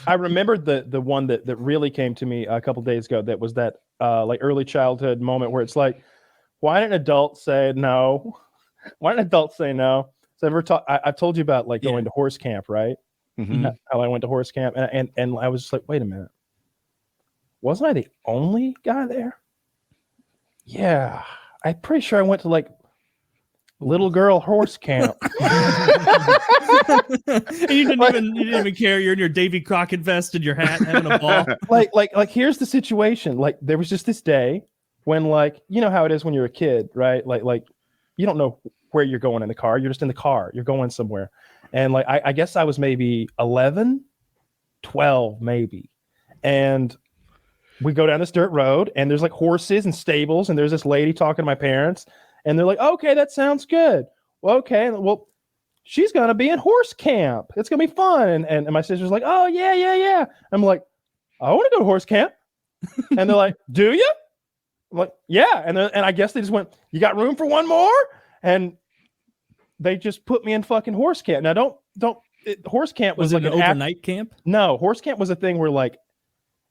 I remembered the one that really came to me a couple days ago. That was that like early childhood moment where it's like, why didn't adults say no? Why didn't adults say no? So I've told you about like going to horse camp, right? Mm-hmm. How I went to horse camp, and I was just like, wait a minute, wasn't I the only guy there? Yeah, I'm pretty sure I went to like little girl horse camp. You didn't even care. You're in your Davy Crockett vest and your hat, having a ball. like here's the situation. Like there was just this day when, like, you know how it is when you're a kid, right? Like you don't know where you're going in the car. You're just in the car. You're going somewhere. And like I guess I was maybe 11, 12 maybe. And we go down this dirt road and there's like horses and stables, and there's this lady talking to my parents, and they're like, okay, that sounds good. Well, okay, well, she's gonna be in horse camp. It's gonna be fun. And my sister's like, oh yeah. I'm like, I want to go to horse camp. And they're like, do you? I'm like, yeah. And I guess they just went, you got room for one more? And they just put me in fucking horse camp. Now horse camp was like it an overnight camp? No, horse camp was a thing where, like,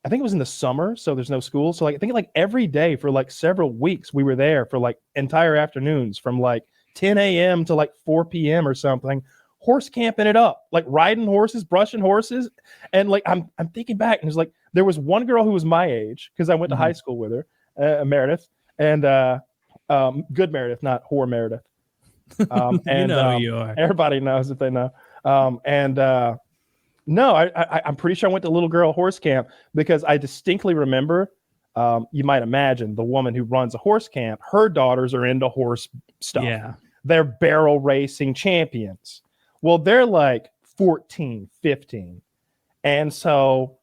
I think it was in the summer, so there's no school. So like I think like every day for like several weeks we were there for like entire afternoons from like 10 a.m. to like 4 p.m. or something, horse camping it up, like riding horses, brushing horses. And like I'm thinking back, and it's like there was one girl who was my age because I went to high school with her, Meredith, and good Meredith, not whore Meredith. And you know who you are. Everybody knows if they know. No, I'm pretty sure I went to little girl horse camp because I distinctly remember, you might imagine, the woman who runs a horse camp, her daughters are into horse stuff. Yeah. They're barrel racing champions. Well, they're like 14, 15. And so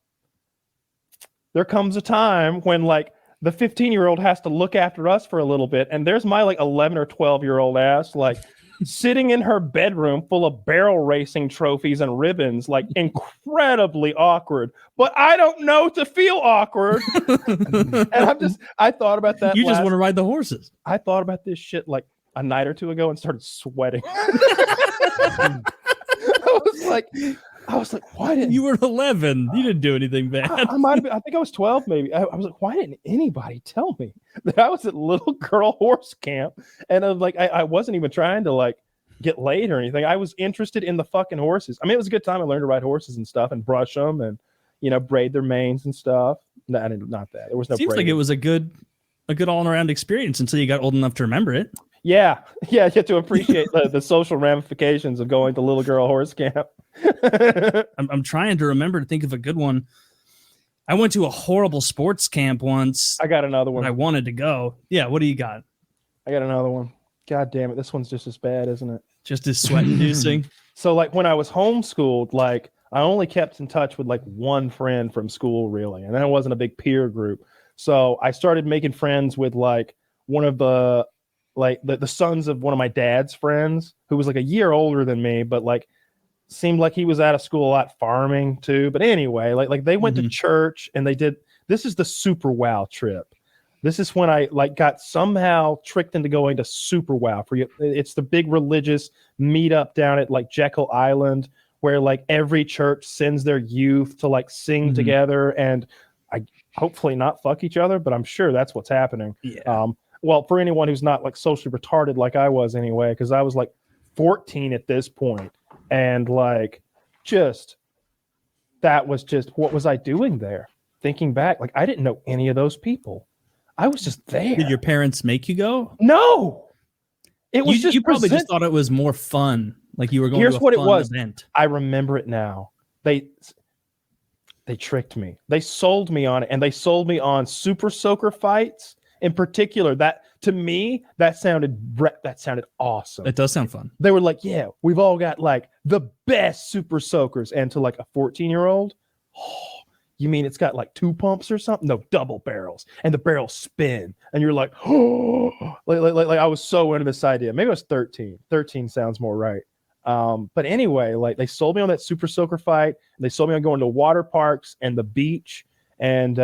there comes a time when like the 15-year-old has to look after us for a little bit. And there's my like 11 or 12-year-old ass, like sitting in her bedroom full of barrel racing trophies and ribbons, like incredibly awkward. But I don't know to feel awkward. And I thought about that. You just want to ride the horses. I thought about this shit like a night or two ago and started sweating. I was like, why didn't you were 11? You didn't do anything bad. I might have been. I think I was 12, maybe. I was like, why didn't anybody tell me that I was at little girl horse camp? And I wasn't even trying to like get laid or anything. I was interested in the fucking horses. I mean, it was a good time. I learned to ride horses and stuff and brush them and, you know, braid their manes and stuff. No, I didn't, not that. There was no. Seems braiding. like it was a good all around experience until you got old enough to remember it. Yeah, you have to appreciate the social ramifications of going to little girl horse camp. I'm trying to remember to think of a good one. I went to a horrible sports camp once. I got another one. I wanted to go. Yeah, what do you got? I got another one. God damn it, this one's just as bad, isn't it? Just as sweat-inducing. So, like, when I was homeschooled, like, I only kept in touch with like one friend from school, really, and that wasn't a big peer group. So I started making friends with like one of the sons of one of my dad's friends, who was like a year older than me, but like seemed like he was out of school a lot farming too. But anyway, like they went to church and this is the Super Wow trip. This is when I like got somehow tricked into going to Super Wow. It's the big religious meetup down at like Jekyll Island, where like every church sends their youth to like sing together and hopefully not fuck each other, but I'm sure that's what's happening. Yeah. Well, for anyone who's not like socially retarded like I was anyway, because I was like 14 at this point, and like that was just what was I doing there? Thinking back, like I didn't know any of those people. I was just there. Did your parents make you go? No. It was you probably just thought it was more fun. Like you were going to a fun event. I remember it now. They tricked me. They sold me on it, and they sold me on Super Soaker fights. In particular, that to me, that sounded awesome. It does sound fun. They were like, yeah, we've all got like the best Super Soakers. And to like a 14-year-old, oh, you mean it's got like 2 pumps or something? No, double barrels, and the barrels spin. And you're like, oh, like I was so into this idea. Maybe I was 13. 13 sounds more right. But anyway, like they sold me on that Super Soaker fight. And they sold me on going to water parks and the beach. And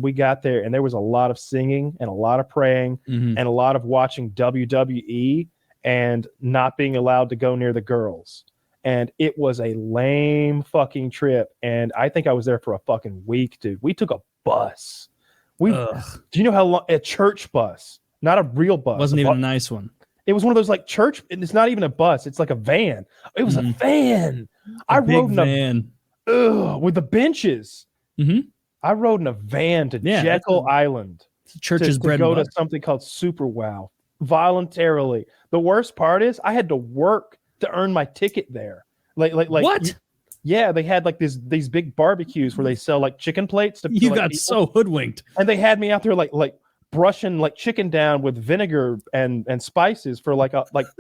we got there, and there was a lot of singing and a lot of praying and a lot of watching WWE and not being allowed to go near the girls. and it was a lame fucking trip. And I think I was there for a fucking week, dude. We took a bus. Do you know how long? A church bus, not a real bus. Wasn't even a nice one. It was one of those like church. It's not even a bus. It's like a van. It was a van. I rode in a van with the benches. I rode in a van to Jekyll Island. Church's bread to go and butter. to something called Super Wow voluntarily. The worst part is I had to work to earn my ticket there. Like what? Yeah, they had like these big barbecues where they sell like chicken plates. You got so hoodwinked, and they had me out there like brushing like chicken down with vinegar and spices for like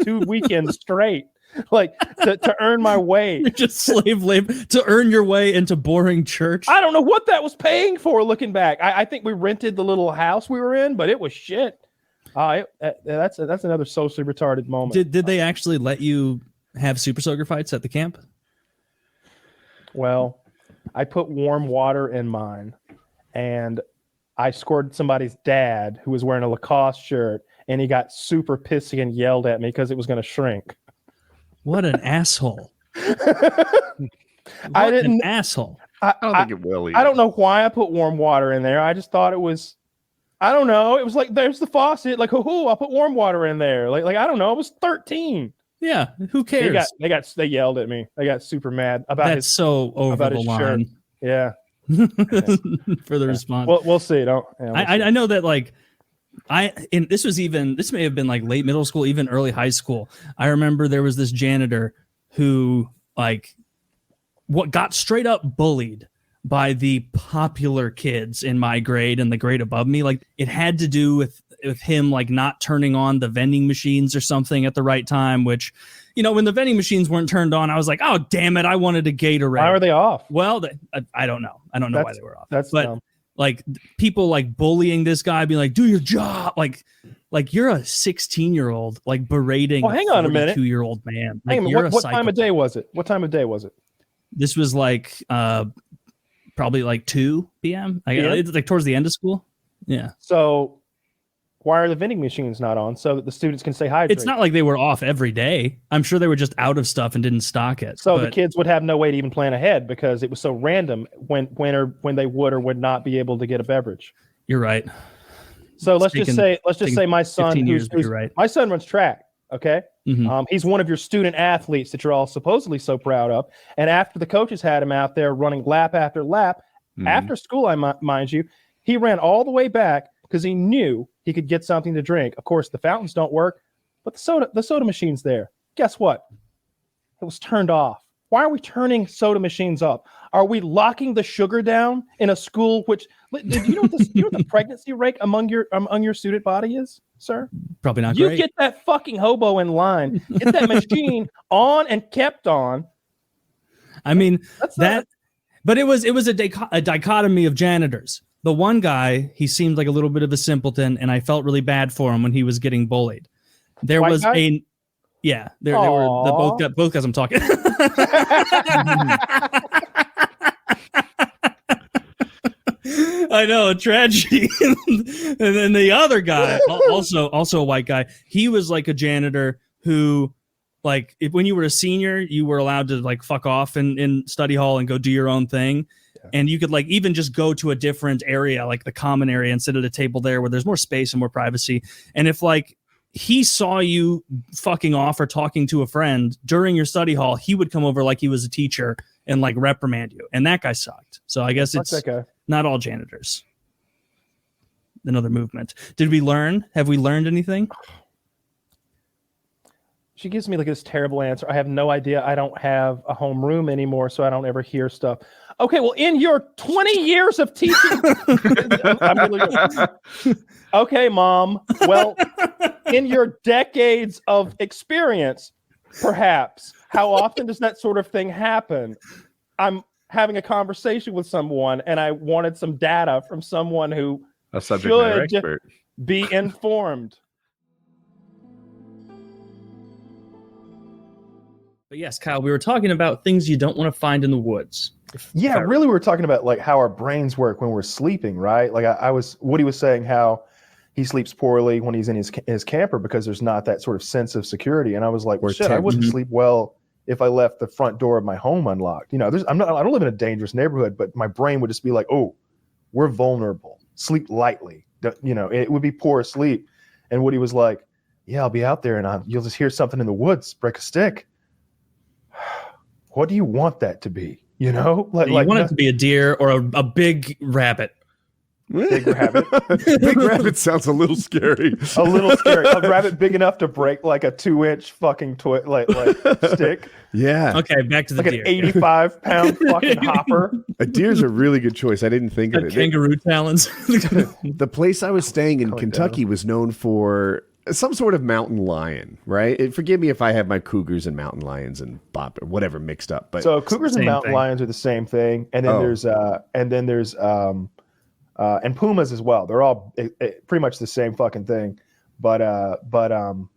2 weekends straight, like to earn my way. You're just slave labor to earn your way into boring church. I don't know what that was paying for. Looking back, I think we rented the little house we were in, but it was shit. That's another socially retarded moment. Did they actually let you have super soaker fights at the camp? Well, I put warm water in mine, and I scored somebody's dad who was wearing a Lacoste shirt, and he got super pissy and yelled at me because it was going to shrink. What an asshole! Asshole. I don't think it will. Either. I don't know why I put warm water in there. I just thought it was. I don't know. It was like there's the faucet. Like, I'll put warm water in there. Like I don't know. I was 13. Yeah, who cares? They yelled at me. They got super mad about That's so over the line. Shirt. Yeah. For the response. Well, we'll see. I know that like this may have been like late middle school, even early high school. I remember there was this janitor who like got straight up bullied by the popular kids in my grade and the grade above me. Like it had to do with him like not turning on the vending machines or something at the right time, which, you know, when the vending machines weren't turned on, I was like, oh, damn it, I wanted a Gatorade. Why are they off? Well, I don't know. I don't know why they were off. But dumb. Like people like bullying this guy, being like, do your job. Like you're a 16-year-old, like berating hang on a minute. 2-year-old man. Like, what time of day was it? What time of day was it? This was like probably like 2 p.m. It's like towards the end of school. Yeah. So why are the vending machines not on so that the students can stay hydrated? It's not like they were off every day. I'm sure they were just out of stuff and didn't stock it. So the kids would have no way to even plan ahead because it was so random when they would or would not be able to get a beverage. You're right. So let's just say my son, right. My son runs track. Okay. Mm-hmm. He's one of your student athletes that you're all supposedly so proud of. And after the coaches had him out there running lap after lap, after school, mind you, he ran all the way back because he knew he could get something to drink. Of course, the fountains don't work, but the soda machine's there. Guess what? It was turned off. Why are we turning soda machines off? Are we locking the sugar down in a school? Do you know what the pregnancy rate among your student body is, sir? Probably not. You get that fucking hobo in line, get that machine on and kept on. I mean but it was a dichotomy of janitors. The one guy, he seemed like a little bit of a simpleton, and I felt really bad for him when he was getting bullied. There White was guy? There were both guys I'm talking. I know, a tragedy. And then the other guy, also a white guy, he was like a janitor who, like, when you were a senior, you were allowed to like fuck off in study hall and go do your own thing. Yeah. And you could like even just go to a different area, like the common area, and sit at a table there where there's more space and more privacy. And if like he saw you fucking off or talking to a friend during your study hall, he would come over like he was a teacher and like reprimand you. And that guy sucked. So I guess it's not all janitors. Another movement. Have we learned anything? She gives me like this terrible answer. I have no idea. I don't have a home room anymore, so I don't ever hear stuff. Okay, well, in your 20 years of teaching, okay, Mom. Well, in your decades of experience, perhaps, how often does that sort of thing happen? I'm having a conversation with someone, and I wanted some data from someone who should be informed. But yes, Kyle, we were talking about things you don't want to find in the woods. Yeah, really, we were talking about like how our brains work when we're sleeping, right? Like Woody was saying how he sleeps poorly when he's in his camper because there's not that sort of sense of security. And I was like, well, shit, I wouldn't sleep well if I left the front door of my home unlocked. I don't live in a dangerous neighborhood, but my brain would just be like, oh, we're vulnerable. Sleep lightly. It would be poor sleep. And Woody was like, yeah, I'll be out there and you'll just hear something in the woods, break a stick. What do you want that to be? You want it to be a deer or a big rabbit. Big rabbit. Big rabbit sounds a little scary. A little scary. A rabbit big enough to break like a 2-inch fucking stick. Yeah. Okay, back to the like deer. An 85-pound fucking hopper. A deer's a really good choice. I didn't think of it. Kangaroo talons. The place I was staying in Kentucky was known for some sort of mountain lion, right? Forgive me if I have my cougars and mountain lions and or whatever mixed up. But so cougars and mountain lions are the same thing, and then there's and pumas as well. They're all pretty much the same fucking thing, but and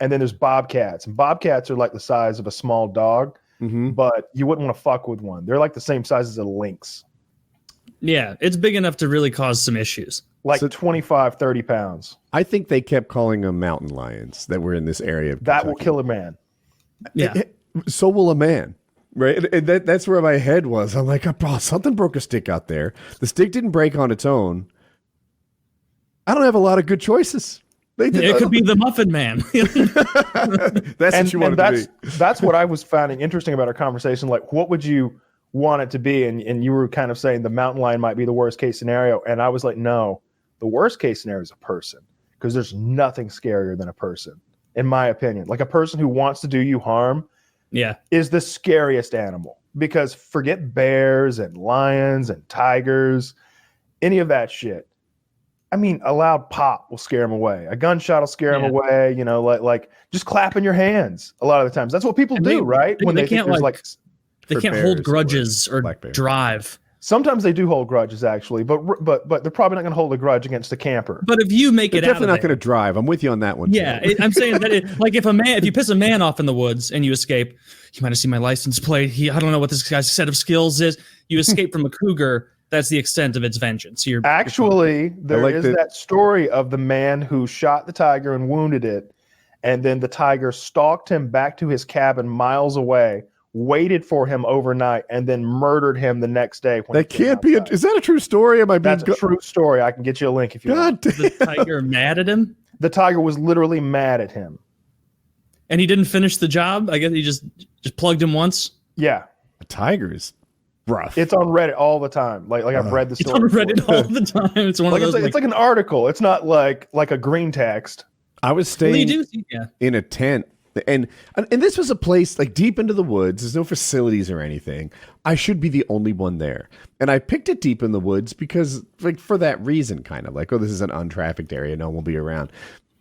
then there's bobcats, and bobcats are like the size of a small dog, but you wouldn't want to fuck with one. They're like the same size as a lynx. Yeah, it's big enough to really cause some issues. Like 25, 30 pounds. I think they kept calling them mountain lions that were in this area of Kentucky. That will kill a man. Yeah. So will a man. Right. And that's where my head was. I'm like, oh, something broke a stick out there. The stick didn't break on its own. I don't have a lot of good choices. It could be the Muffin Man. That's what you want it to be. That's what I was finding interesting about our conversation. Like, what would you want it to be? And you were kind of saying the mountain lion might be the worst case scenario. And I was like, no, the worst case scenario is a person, because there's nothing scarier than a person, in my opinion. Like a person who wants to do you harm is the scariest animal, because forget bears and lions and tigers, any of that shit. I mean, a loud pop will scare them away. A gunshot will scare them away. Like just clapping your hands. A lot of the times, that's what people do, right? When they can't they can't hold grudges or black bears. drive. Sometimes they do hold grudges, actually, but they're probably not going to hold a grudge against a camper. But if you make They're it out, definitely not going to drive. I'm with you on that one. Yeah, I'm saying that if you piss a man off in the woods and you escape, you might have seen my license plate. I don't know what this guy's set of skills is. You escape from a cougar. That's the extent of its vengeance. There is that story of the man who shot the tiger and wounded it, and then the tiger stalked him back to his cabin miles away, waited for him overnight, and then murdered him the next day. That can't be. Is that a true story? That's a true story. I can get you a link if you want. The tiger mad at him? The tiger was literally mad at him. And he didn't finish the job? I guess he just plugged him once? Yeah. A tiger is rough. It's on Reddit all the time. Like I've read the story. It's on Reddit all the time. It's one of those. It's like an article. It's not like a green text. I was staying in a tent. And this was a place like deep into the woods. There's no facilities or anything. I should be the only one there. And I picked it deep in the woods because for that reason, kind of like, oh, this is an untrafficked area. No one will be around.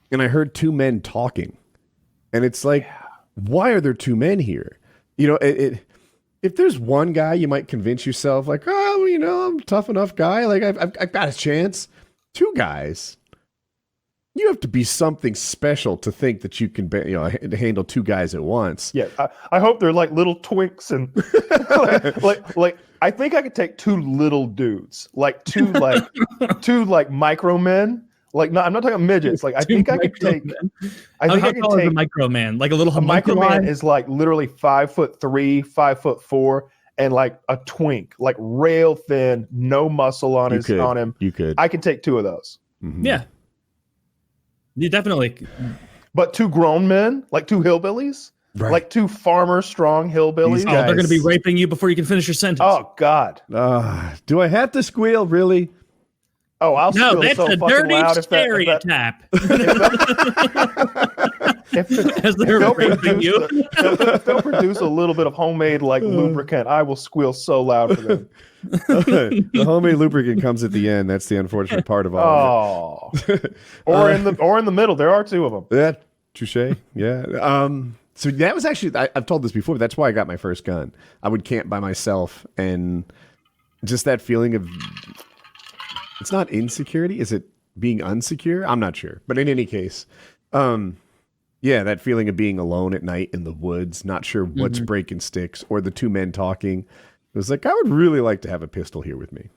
And I heard two men talking. And it's like, why are there two men here? If there's one guy, you might convince yourself like, oh, I'm a tough enough guy. Like I've got a chance. Two guys. You have to be something special to think that you can, handle two guys at once. Yeah, I hope they're like little twinks and like I think I could take two little dudes, like two micro men. Like, no, I'm not talking midgets. Like, I think I could take. I think I could take a micro man, like a little. A micro man is like literally 5'3", 5'4", and like a twink, like rail thin, no muscle on him. You could. I can take two of those. Mm-hmm. Yeah. You definitely. But two grown men, like two hillbillies, like two farmer strong hillbillies. They're going to be raping you before you can finish your sentence. Oh God. Do I have to squeal? Really? Oh, I'll squeal that's so a fucking dirty loud stereotype. If they'll produce a little bit of homemade lubricant, I will squeal so loud for them. The homemade lubricant comes at the end. That's the unfortunate part of all of it. Or in the middle. There are two of them. Yeah, touche. Yeah. So that was actually, I've told this before, but that's why I got my first gun. I would camp by myself, and just that feeling of, it's not insecurity. Is it being unsecure? I'm not sure. But in any case, that feeling of being alone at night in the woods, not sure what's breaking sticks, or the two men talking. It was like, I would really like to have a pistol here with me.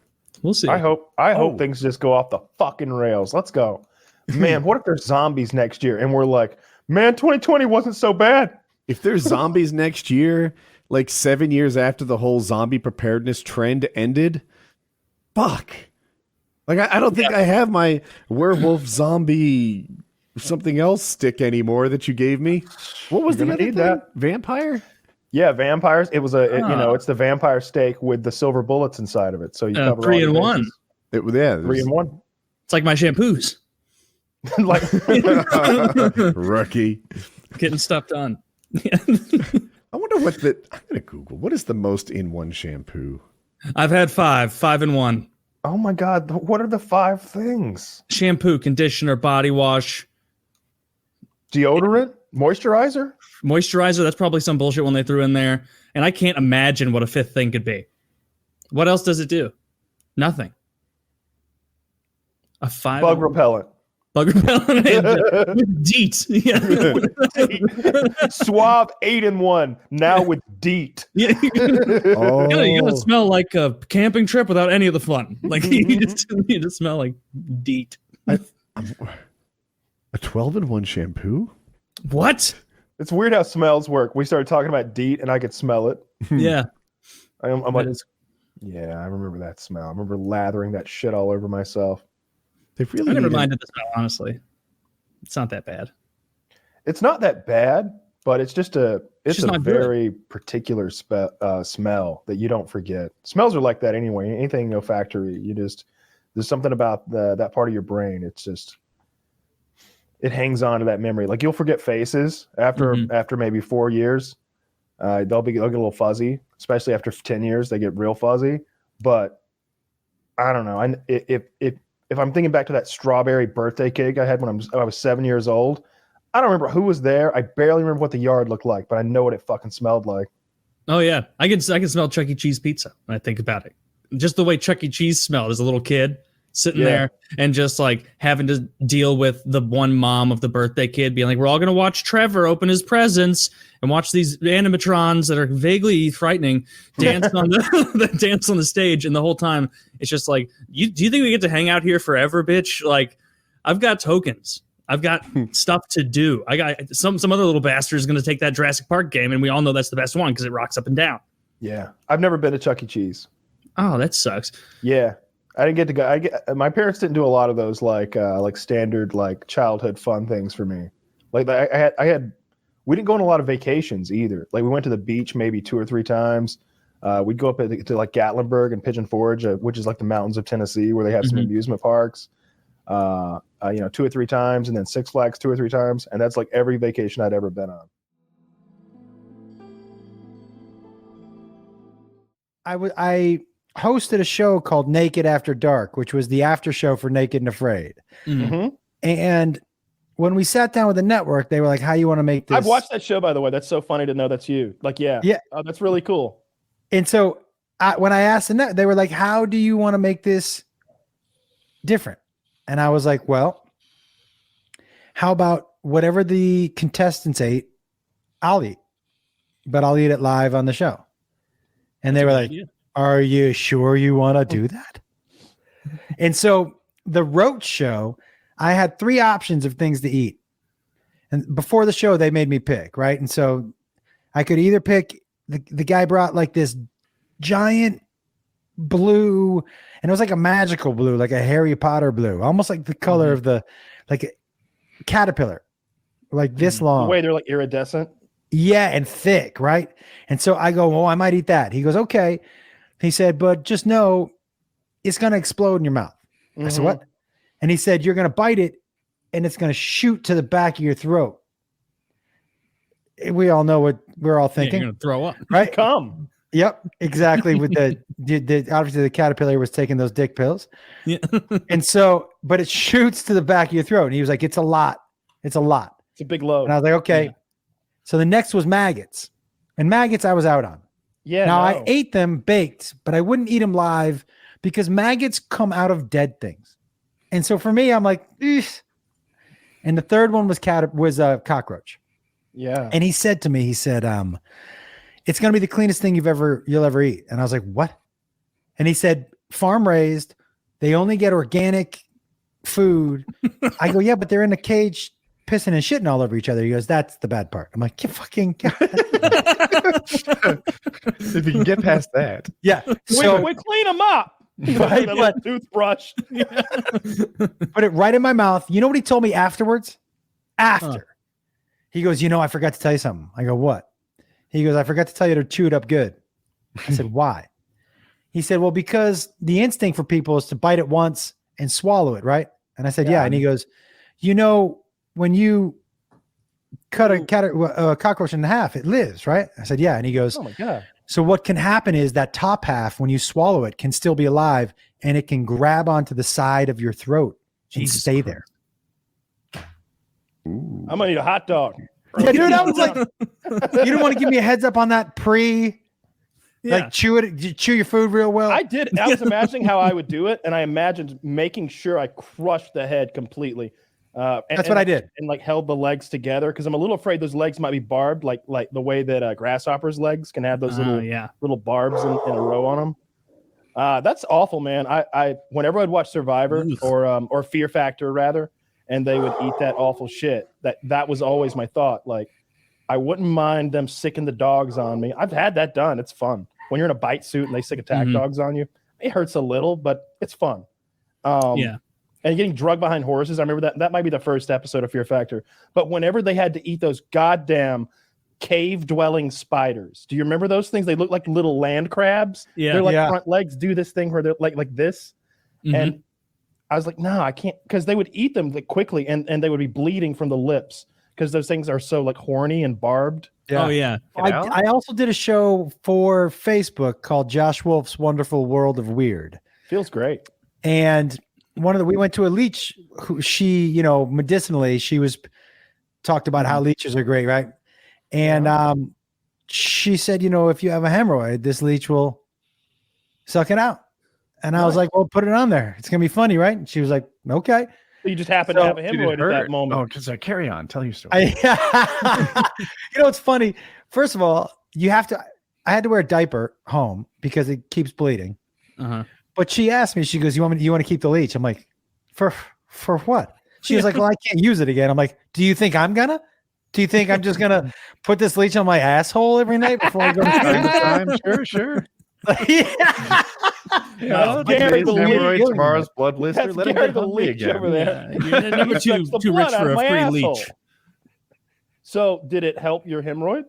We'll see. I hope things just go off the fucking rails. Let's go. Man, what if there's zombies next year and we're like, man, 2020 wasn't so bad. If there's zombies next year, like 7 years after the whole zombie preparedness trend ended, fuck. Like, I don't think I have my werewolf zombie something else stick anymore that you gave me. What was the other thing? That. Vampire? Yeah, vampires. It was it's the vampire steak with the silver bullets inside of it. So you cover 3 all in your 1. bases. 3 in 1. It's like my shampoos. Like Rookie. Getting stuff done. I wonder I'm gonna Google what is the most in one shampoo. I've had 5 in 1. oh my God, what are the 5 things? Shampoo, conditioner, body wash, Deodorant, moisturizer. moisturizer. That's probably some bullshit one they threw in there. And I can't imagine what a 5th thing could be. What else does it do? Nothing. A 5 Bug repellent. Bug repellent with DEET. Yeah. Suave 8 in 1. Now with DEET. Yeah. Oh, You gotta smell like a camping trip without any of the fun. Like you just smell like DEET. a 12 in 1 shampoo? What? It's weird how smells work. We started talking about DEET and I could smell it. Yeah. I'm like, yeah, I remember that smell. I remember lathering that shit all over myself. They really I never need minded the smell, honestly. It's not that bad. It's not that bad, but it's just a not very particular smell that you don't forget. Smells are like that anyway. Anything olfactory, there's something about that part of your brain. It's just it hangs on to that memory. Like you'll forget faces after maybe 4 years. They'll get a little fuzzy, especially after 10 years. They get real fuzzy. But I don't know. If I'm thinking back to that strawberry birthday cake I had when I was 7 years old, I don't remember who was there. I barely remember what the yard looked like, but I know what it fucking smelled like. Oh yeah, I can smell Chuck E. Cheese pizza when I think about it. Just the way Chuck E. Cheese smelled as a little kid, sitting there and just like having to deal with the one mom of the birthday kid being like, "We're all gonna watch Trevor open his presents and watch these animatrons that are vaguely frightening dance on dance on the stage," and the whole time it's just like, do you think we get to hang out here forever, bitch? Like, I've got tokens. I've got stuff to do. I got some other little bastard is going to take that Jurassic Park game, and we all know that's the best one because it rocks up and down. Yeah, I've never been to Chuck E. Cheese. Oh, that sucks. Yeah, I didn't get to go. My parents didn't do a lot of those like standard like childhood fun things for me. Like I had we didn't go on a lot of vacations either. Like we went to the beach maybe 2 or 3 times. We'd go up to like Gatlinburg and Pigeon Forge, which is like the mountains of Tennessee, where they have some amusement parks. 2 or 3 times, and then Six Flags 2 or 3 times, and that's like every vacation I'd ever been on. I hosted a show called Naked After Dark, which was the after show for Naked and Afraid. Mm-hmm. And when we sat down with the network, they were like, "How you want to make this?" I've watched that show, by the way. That's so funny to know that's you. Like, yeah. Oh, that's really cool. And so when I asked the net, they were like, "How do you want to make this different?" And I was like, "Well, how about whatever the contestants ate, I'll eat, but I'll eat it live on the show." And they were like, "Are you sure you want to do that?" And so the Roach show, I had 3 options of things to eat. And before the show, they made me pick, right? And so I could either pick, the guy brought like this giant blue, and it was like a magical blue, like a Harry Potter blue, almost like the color of the, like a caterpillar, like this long. The way they're like iridescent. Yeah, and thick, right? And so I go, "Well, I might eat that." He goes, "Okay." He said, "But just know it's going to explode in your mouth." I said, "What?" And he said, "You're going to bite it and it's going to shoot to the back of your throat." We all know what we're all thinking. You're going to throw up. Right? Come. Yep, exactly. With the obviously the caterpillar was taking those dick pills. Yeah. And so, but it shoots to the back of your throat. And he was like, "It's a lot. It's a lot." It's a big load. And I was like, "Okay." Yeah. So the next was maggots. And maggots I was out on. Yeah. Now, no. I ate them baked, but I wouldn't eat them live because maggots come out of dead things. And so for me, I'm like, "Eesh." And the third one was cockroach. Yeah. And he said to me, he said, "It's going to be the cleanest thing you'll ever eat." And I was like, "What?" And he said, "Farm raised. They only get organic food." I go, "Yeah, but they're in a cage pissing and shitting all over each other. He goes, that's the bad part. I'm like, If you can get past that. yeah. We So clean them up. Right, That but- little toothbrush. put it right in my mouth. You know what he told me afterwards? After. He goes, I forgot to tell you something. I go, what? He goes, I forgot to tell you to chew it up good. I said, why? He said, well, because the instinct for people is to bite it once and swallow it, right? And I said, yeah. And he goes, when you cut a cockroach in half, it lives, right? I said, yeah. And he goes, Oh my God. so what can happen is that top half, when you swallow it, can still be alive and it can grab onto the side of your throat and Jesus stay Christ. there. Ooh. I'm gonna eat a hot dog. Yeah, dude, I was like, you didn't want to give me a heads up on that Yeah. chew your food real well. I did. I was imagining how I would do it, and I imagined making sure I crushed the head completely. That's what I did. and like held the legs together because I'm a little afraid those legs might be barbed, like the way that grasshoppers' legs can have those little barbs in a row on them. That's awful, man. I whenever I'd watch Survivor Oof. or Fear Factor rather, and they would eat that awful shit. That was always my thought. Like, I wouldn't mind them sicking the dogs on me. I've had that done. It's fun when you're in a bite suit and they sick attack dogs on you. It hurts a little, but it's fun. Yeah. And getting drugged behind horses. I remember that might be the first episode of Fear Factor. But whenever they had to eat those goddamn cave-dwelling spiders, do you remember those things? They look like little land crabs. Yeah. Their Yeah. front legs do this thing where they're like this. Mhm. And I was like, no, I can't, because they would eat them quickly and they would be bleeding from the lips because those things are so like horny and barbed. Oh yeah. I also did a show for Facebook called Josh Wolf's Wonderful World of Weird. Feels great. And we went to a leech who she, medicinally, she was talked about how leeches are great, right? And she said, if you have a hemorrhoid, this leech will suck it out. And I was like, well, put it on there. It's gonna be funny, right? And she was like, okay. You just happen to have a hemorrhoid at that moment. Oh, just carry on. Tell your story. It's funny. First of all, I had to wear a diaper home because it keeps bleeding. Uh-huh. But she asked me, she goes, you want to keep the leech? I'm like, for what? She was like, well, I can't use it again. I'm like, do you think I'm gonna? Do you think I'm just gonna put this leech on my asshole every night before I go to sleep? Sure. Yeah. Yeah, Gary the hemorrhoid, leech. tomorrow's blood blister. That's Let him Gary get the hungry leech again. over there. Yeah. You're never Sucks too the rich blood out for of a my free asshole. leech. So did it help your hemorrhoid?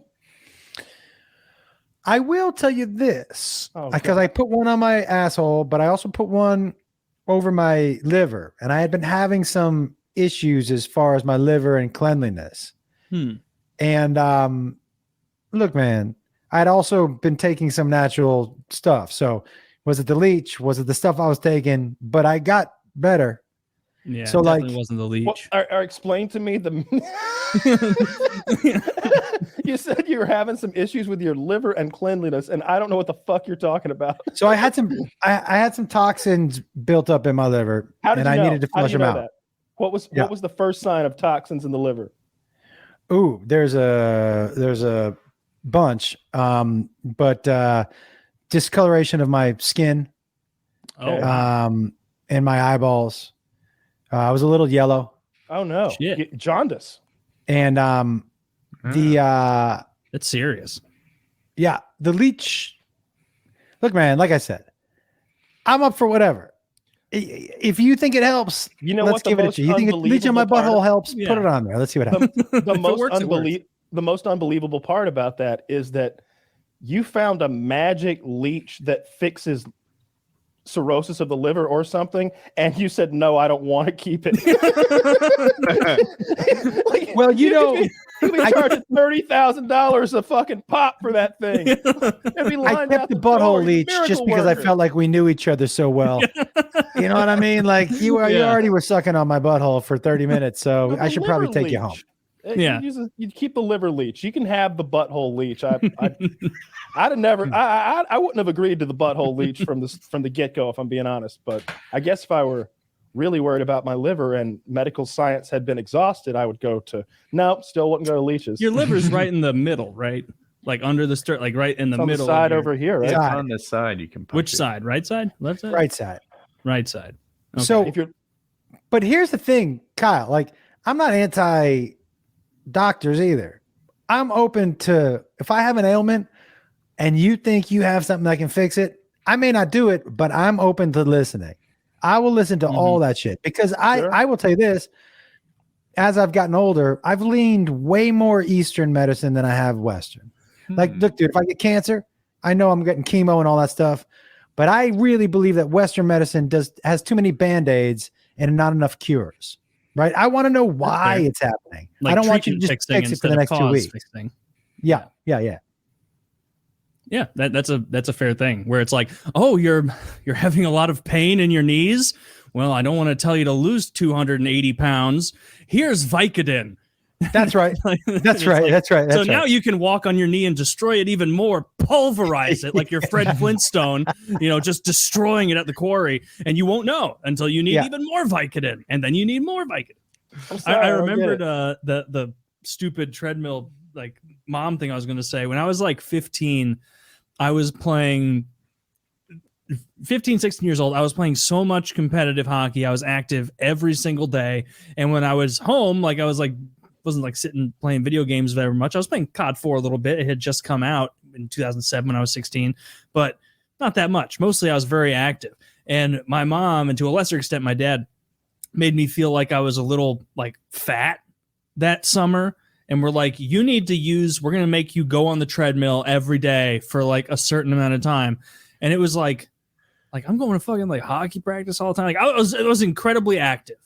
I will tell you this, Oh, because I put one on my asshole, but I also put one over my liver, and I had been having some issues as far as my liver and cleanliness. And look, man, I'd also been taking some natural stuff. So was it the leech? Was it the stuff I was taking? But I got better. Yeah. So, So like- like, wasn't the leech. Well, explain to me the. You said you were having some issues with your liver and cleanliness, and I don't know what the fuck you're talking about. So I had some toxins built up in my liver, How did and you I know? needed to How did flush you them know out. that? What was Yeah. what was the first sign of toxins in the liver? Ooh, there's a bunch, but discoloration of my skin, Oh, and my eyeballs. I was a little yellow, Oh no, Shit. Jaundice. and the that's serious. yeah, the leech. Look, man, like I said, I'm up for whatever. If you think it helps, You know let's what the give it a most try. You think leech on my unbelievable part butthole of- helps? Yeah. Put it on there. Let's see what happens. The If most it works, the most unbelievable part about that is that you found a magic leech that fixes cirrhosis of the liver or something, and you said no, I don't want to keep it. Like, Well, you know, you be charging $30,000 a fucking pop for that thing. It'd be I lined kept out the door. butthole He's a leech just miracle because I worker. felt like we knew each other so well. You know what I mean? Like you Yeah. already were sucking on my butthole for 30 minutes, so But I the should probably liver take you home. leech. Yeah. You'd keep the liver leech. You can have the butthole leech. I'd have never. I wouldn't have agreed to the butthole leech from the get go if I'm being honest. But I guess if I were really worried about my liver and medical science had been exhausted, I would go to still wouldn't go to leeches. Your liver's right in the middle, right? Like under the sternum, like right in the It's on middle. the side of your- over here, right? It's Side. on this side. You can punch Which it. side? Right side? Left side? Right side. Right side. Okay. So, If you're but here's the thing, Kyle. Like I'm not anti doctors either. I'm open to, if I have an ailment and you think you have something that can fix it, I may not do it, but I'm open to listening. I will listen to all that shit because I will tell you this, as I've gotten older, I've leaned way more Eastern medicine than I have Western. Like, look, dude, if I get cancer, I know I'm getting chemo and all that stuff, but I really believe that Western medicine has too many Band-Aids and not enough cures. Right? I want to know why it's happening. Like I don't want you to just fix it for the next 2 weeks. Fixing. Yeah. Yeah, that's a fair thing where it's like, oh, you're having a lot of pain in your knees. Well, I don't want to tell you to lose 280 pounds. Here's Vicodin. That's right. That's right. So now you can walk on your knee and destroy it even more, pulverize it like you're Fred Flintstone, just destroying it at the quarry, and you won't know until you need even more Vicodin, and then you need more Vicodin. I remembered the stupid treadmill like mom thing I was going to say. When I was like 15, I was playing 16 years old. I was playing so much competitive hockey. I was active every single day. And when I was home, like I was like, wasn't like sitting playing video games very much. I was playing COD 4 a little bit. It had just come out in 2007 when I was 16, but not that much. Mostly I was very active. And my mom, and to a lesser extent, my dad, made me feel like I was a little like fat that summer. And we're like, we're going to make you go on the treadmill every day for like a certain amount of time. And it was like I'm going to fucking like hockey practice all the time. Like it was incredibly active.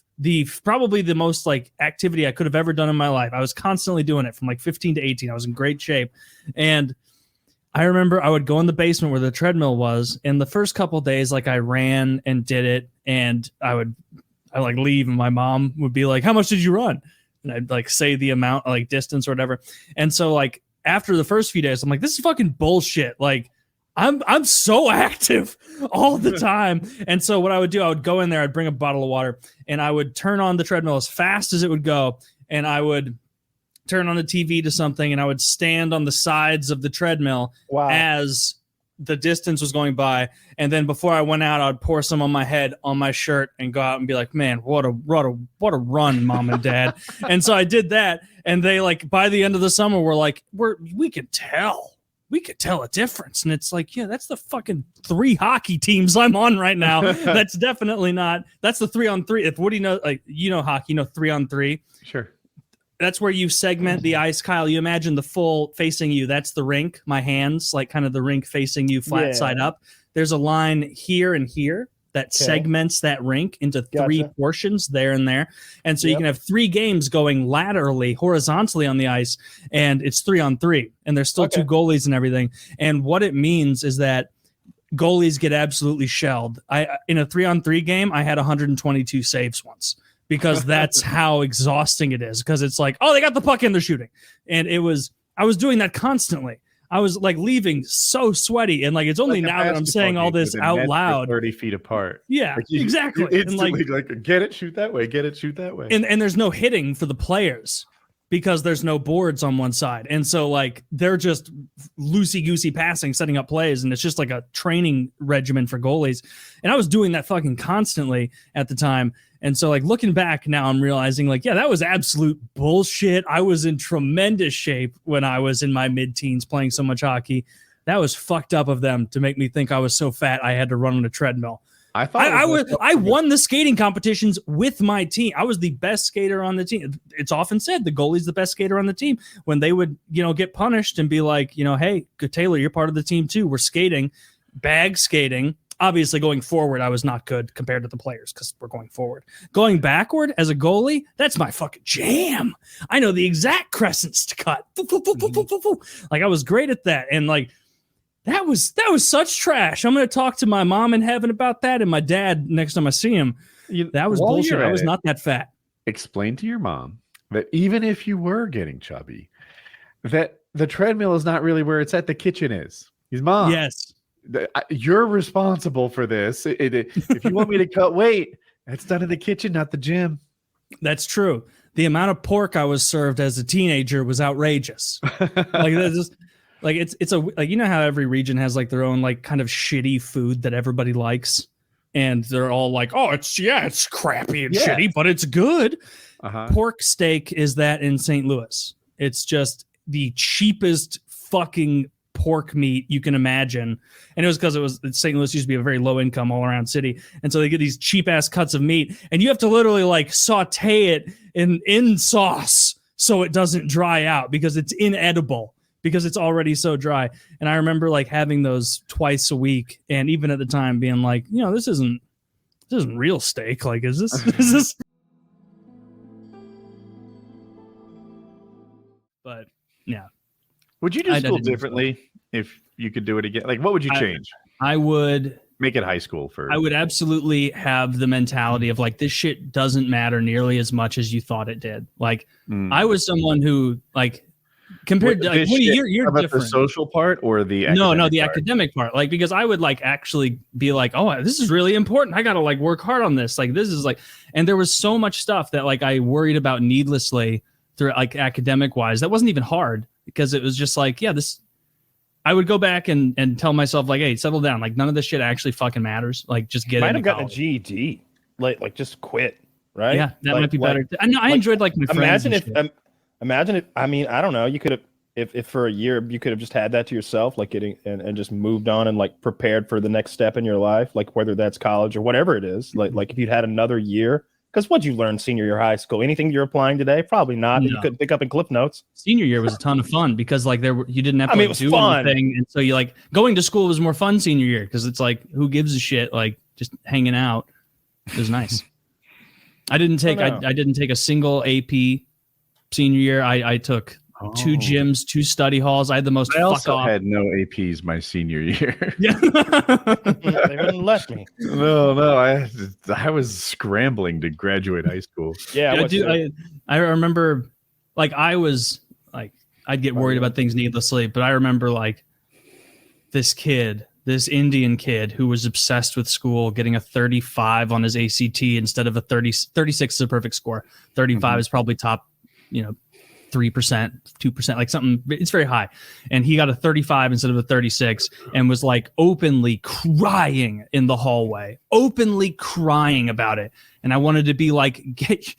Probably the most like activity I could have ever done in my life. I was constantly doing it from like 15 to 18. I was in great shape. And I remember I would go in the basement where the treadmill was. And the first couple of days, like I ran and did it. And I like leave and my mom would be like, how much did you run? And I'd like say the amount, like distance or whatever. And so like after the first few days, I'm like, this is fucking bullshit. Like I'm so active all the time. And so what I would do, I would go in there, I'd bring a bottle of water and I would turn on the treadmill as fast as it would go. And I would turn on the TV to something and I would stand on the sides of the treadmill as the distance was going by. And then before I went out, I'd pour some on my head, on my shirt, and go out and be like, man, what a run, mom and dad. And so I did that. And they like, by the end of the summer, were like, we could tell a difference. And it's like, yeah, that's the fucking 3 hockey teams I'm on right now. That's definitely not, that's the 3-on-3. If Woody knows, like, hockey, 3-on-3. Sure. That's where you segment the ice, Kyle. You imagine the full facing you. That's the rink. My hands, like kind of the rink facing you flat side up. There's a line here and here that segments that rink into 3 portions there and there. And so you can have 3 games going laterally, horizontally on the ice, and it's 3-on-3. And there's still 2 goalies and everything. And what it means is that goalies get absolutely shelled. In a 3-on-3 game, I had 122 saves once. Because that's how exhausting it is. Because it's like, oh, they got the puck and they're shooting. And I was doing that constantly. I was like leaving so sweaty. And like, it's only now that I'm saying all this out loud. 30 feet apart. Yeah, like exactly. And like, get it, shoot that way, get it, shoot that way. And there's no hitting for the players because there's no boards on one side. And so like, they're just loosey-goosey passing, setting up plays. And it's just like a training regimen for goalies. And I was doing that fucking constantly at the time. And so like looking back now, I'm realizing like, yeah, that was absolute bullshit. I was in tremendous shape when I was in my mid-teens playing so much hockey. That was fucked up of them to make me think I was so fat I had to run on a treadmill. I won the skating competitions with my team. I was the best skater on the team. It's often said the goalie's the best skater on the team. When they would, get punished and be like, hey, Taylor, you're part of the team too. We're skating, bag skating. Obviously, going forward, I was not good compared to the players because we're going forward. Going backward as a goalie, that's my fucking jam. I know the exact crescents to cut. Like I was great at that, and like that was such trash. I'm going to talk to my mom in heaven about that, and my dad next time I see him. That was bullshit. I was not that fat. Explain to your mom that even if you were getting chubby, that the treadmill is not really where it's at. The kitchen is. His mom. Yes. You're responsible for this. If you want me to cut weight, that's done in the kitchen, not the gym. That's true. The amount of pork I was served as a teenager was outrageous. Like that's just like it's a like how every region has like their own like kind of shitty food that everybody likes. and they're all like, oh, it's crappy and shitty, but it's good. Pork steak is that in St. Louis. It's just the cheapest fucking pork meat you can imagine. And it was because St. Louis used to be a very low income all around city. And so they get these cheap ass cuts of meat, and you have to literally like saute it in sauce so it doesn't dry out because it's inedible because it's already so dry. And I remember like having those twice a week, and even at the time being like, this isn't real steak. Like, is this? But yeah. Would you do school differently if you could do it again? Like, what would you change? I would make it high school I would absolutely have the mentality of like, this shit doesn't matter nearly as much as you thought it did. Like, I was someone who like compared to like, you're about different. The social part or the academic part. Like, because I would like actually be like, oh, this is really important. I got to like work hard on this. Like, this is like, and there was so much stuff that like I worried about needlessly through like academic wise. That wasn't even hard. Because it was just like, I would go back and tell myself like, hey, settle down. Like, none of this shit actually fucking matters. Like, just get it. Might have gotten a GED. Like just quit. Right. Yeah, that might be better. I know. I enjoyed like my friends. Imagine if. I mean, I don't know. You could have, if for a year you could have just had that to yourself, like getting and just moved on and like prepared for the next step in your life, like whether that's college or whatever it is. Like if you'd had another year. Because what'd you learn senior year high school? Anything you're applying today? Probably not. No. You couldn't pick up in Cliff Notes. Senior year was a ton of fun because like you didn't have to do anything, and so you like going to school was more fun senior year because it's like who gives a shit? Like just hanging out. It was nice. I didn't take a single AP senior year. I took 2 gyms, 2 study halls. I had the most. I also had no APs my senior year. Yeah, they wouldn't let me. No, I was scrambling to graduate high school. Yeah, I remember, like I was like I'd get worried about things needlessly, but I remember like this Indian kid who was obsessed with school, getting a 35 on his ACT instead of a 36 is a perfect score. 35 is probably top, 3%, 2%, like something, it's very high. And he got a 35 instead of a 36 and was like openly crying in the hallway, openly crying about it. And I wanted to be like, get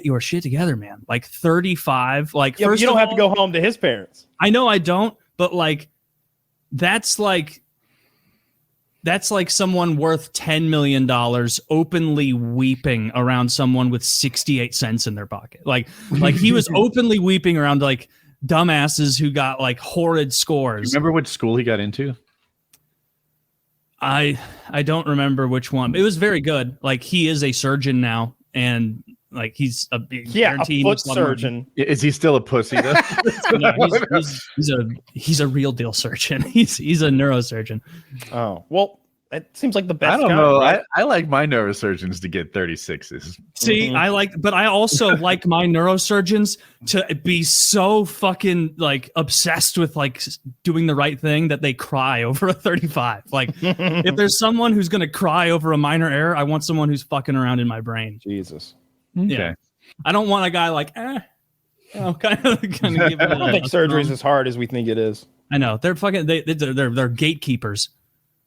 your shit together, man. Like 35, like, yeah, first you don't have to go home to his parents. I know I don't, but like, that's like someone worth $10 million openly weeping around someone with 68 cents in their pocket. Like he was openly weeping around like dumbasses who got like horrid scores. Remember which school he got into? I don't remember which one. It was very good. Like he is a surgeon now, and like he's a foot surgeon. Is he still a pussy though? No, he's a real deal surgeon. He's a neurosurgeon. Oh well, it seems like the best. I don't know. Right? I like my neurosurgeons to get 36s. See, but I also like my neurosurgeons to be so fucking like obsessed with like doing the right thing that they cry over a 35. Like if there's someone who's gonna cry over a minor error, I want someone who's fucking around in my brain. Jesus. Okay. Yeah. I don't want a guy like, kind of giving it. I don't think surgery's as hard as we think it is. I know they're fucking they're gatekeepers.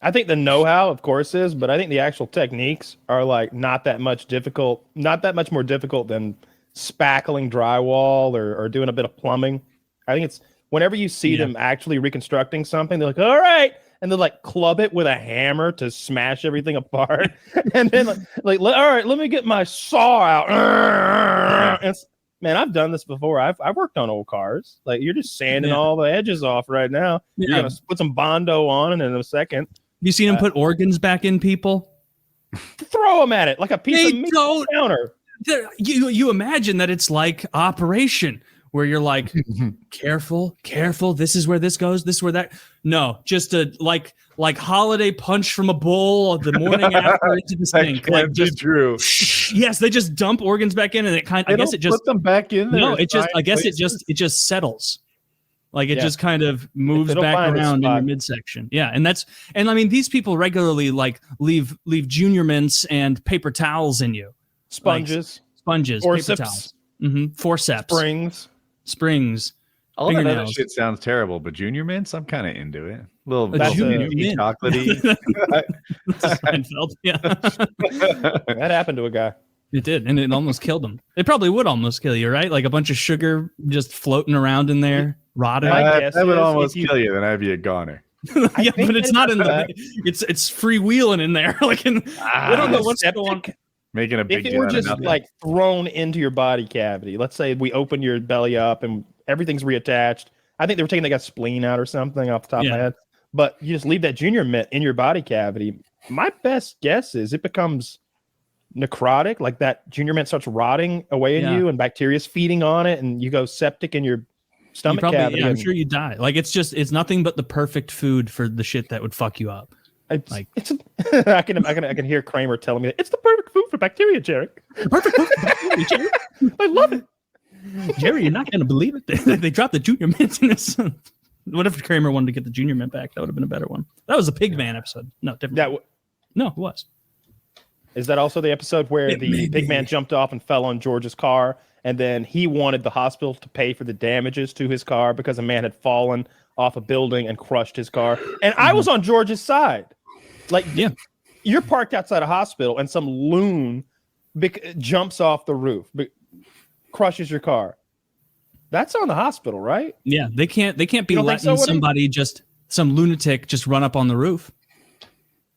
I think the know-how, of course, is, but I think the actual techniques are like not that much more difficult than spackling drywall or doing a bit of plumbing. I think it's whenever you see them actually reconstructing something, they're like, all right. And they'll like club it with a hammer to smash everything apart. And then like, all right, let me get my saw out. Man, I've done this before. I've worked on old cars. Like you're just sanding all the edges off right now. Yeah. You're going to put some Bondo on it in a second. You seen them put organs back in people? Throw them at it like a piece of meat counter. You imagine that it's like Operation, where you're like, careful, this is where this goes, this is where that. No, just a like holiday punch from a bull the morning after into the sink. Like just true. Yes, they just dump organs back in, and it kind. I guess it just put them back in there. No, it just. I guess it just settles. Like it just kind of moves back around in your midsection. Yeah, and I mean these people regularly like leave junior mints and paper towels in you. Sponges, paper towels. Forceps. Springs. All that other shit sounds terrible, but junior mints, I'm kind of into it. little junior minty, mint. chocolatey. Seinfeld, yeah. That happened to a guy. It did, and it almost killed him. It probably would almost kill you, right? Like a bunch of sugar just floating around in there, rotting. My guess That would is almost if you- kill you. Then I'd be a goner. Yeah, think but it's that not in the. that- It's freewheeling in there. Like, I don't know what's going on. Making a big If it deal were out of just nothing. like thrown into your body cavity, let's say we open your belly up and everything's reattached. I think they were taking that guy's spleen out or something off the top of my Yeah. head. But you just leave that junior mint in your body cavity. My best guess is it becomes necrotic, like that junior mint starts rotting away in Yeah. you and bacteria's feeding on it, and you go septic in your You stomach probably, cavity. yeah, I'm and sure you die. Like it's nothing but the perfect food for the shit that would fuck you up. It's, like- it's I can hear Kramer telling me that it's the perfect food for bacteria, Jarek. Perfect food for bacteria, Jerry. I love it. Jerry, you're not gonna believe it. They dropped the junior mint in this. What if Kramer wanted to get the junior mint back? That would have been a better one. That was a Pigman episode. No, different. No, it was. Is that also the episode where It may the pig be. man jumped off and fell on George's car, and then he wanted the hospital to pay for the damages to his car because a man had fallen off a building and crushed his car? And I was on George's side. Like, Yeah. you're parked outside a hospital, and some loon jumps off the roof, crushes your car. That's on the hospital, right? Yeah, they can't be You don't think letting so, Woody? somebody some lunatic just run up on the roof.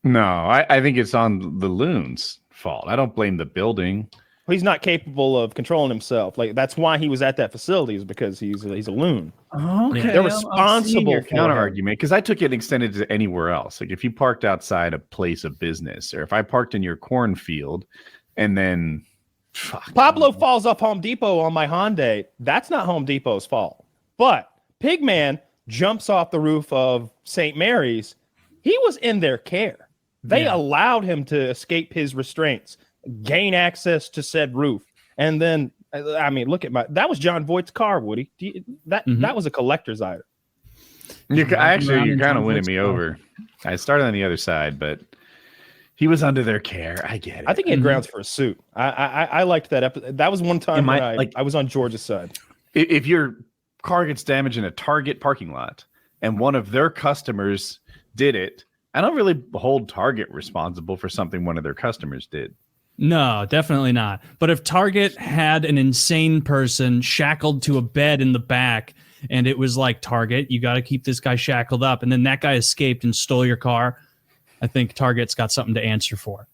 No, I think it's on the loon's fault. I don't blame the building. He's not capable of controlling himself. Like, that's why he was at that facility, is because he's a loon. Okay, They're responsible for counter him. argument because I took it and extended to anywhere else. Like if you parked outside a place of business, or if I parked in your cornfield, and then Pablo falls off Home Depot on my Hyundai. That's not Home Depot's fault. But Pigman jumps off the roof of St. Mary's. He was in their care. They allowed him to escape his restraints, gain access to said roof. And then, I mean, look at that was John Voight's car, Woody. That was a collector's item. you're kind in of John winning Voight's me car. over. I started on the other side, but he was under their care. I get it. I think he had grounds for a suit. I liked that episode. That was one time when I was on George's side. If your car gets damaged in a Target parking lot and one of their customers did it, I don't really hold Target responsible for something one of their customers did. No, definitely not. But if Target had an insane person shackled to a bed in the back, and it was like, Target, you got to keep this guy shackled up, and then that guy escaped and stole your car, I think Target's got something to answer for.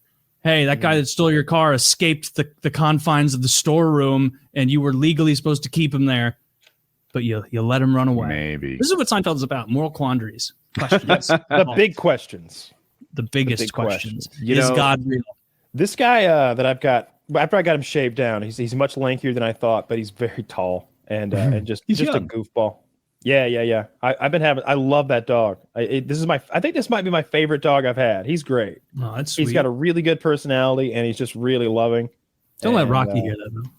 Hey, that guy that stole your car escaped the confines of the storeroom, and you were legally supposed to keep him there, but you let him run away. Maybe. This is what Seinfeld is about: moral quandaries, questions, The big questions. the biggest big questions. questions. Is God real? This guy that I've got, after I got him shaved down, he's much lankier than I thought, but he's very tall and just a young. goofball. Yeah. I love that dog. I think this might be my favorite dog I've had. He's great. Oh, that's sweet. He's got a really good personality, and he's just really loving. Don't let And, Rocky hear that, though.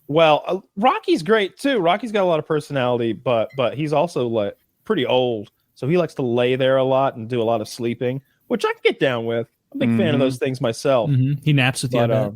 Well, Rocky's great too. Rocky's got a lot of personality, but he's also like pretty old, so he likes to lay there a lot and do a lot of sleeping, which I can get down with. I'm a big fan of those things myself. He naps with you. I But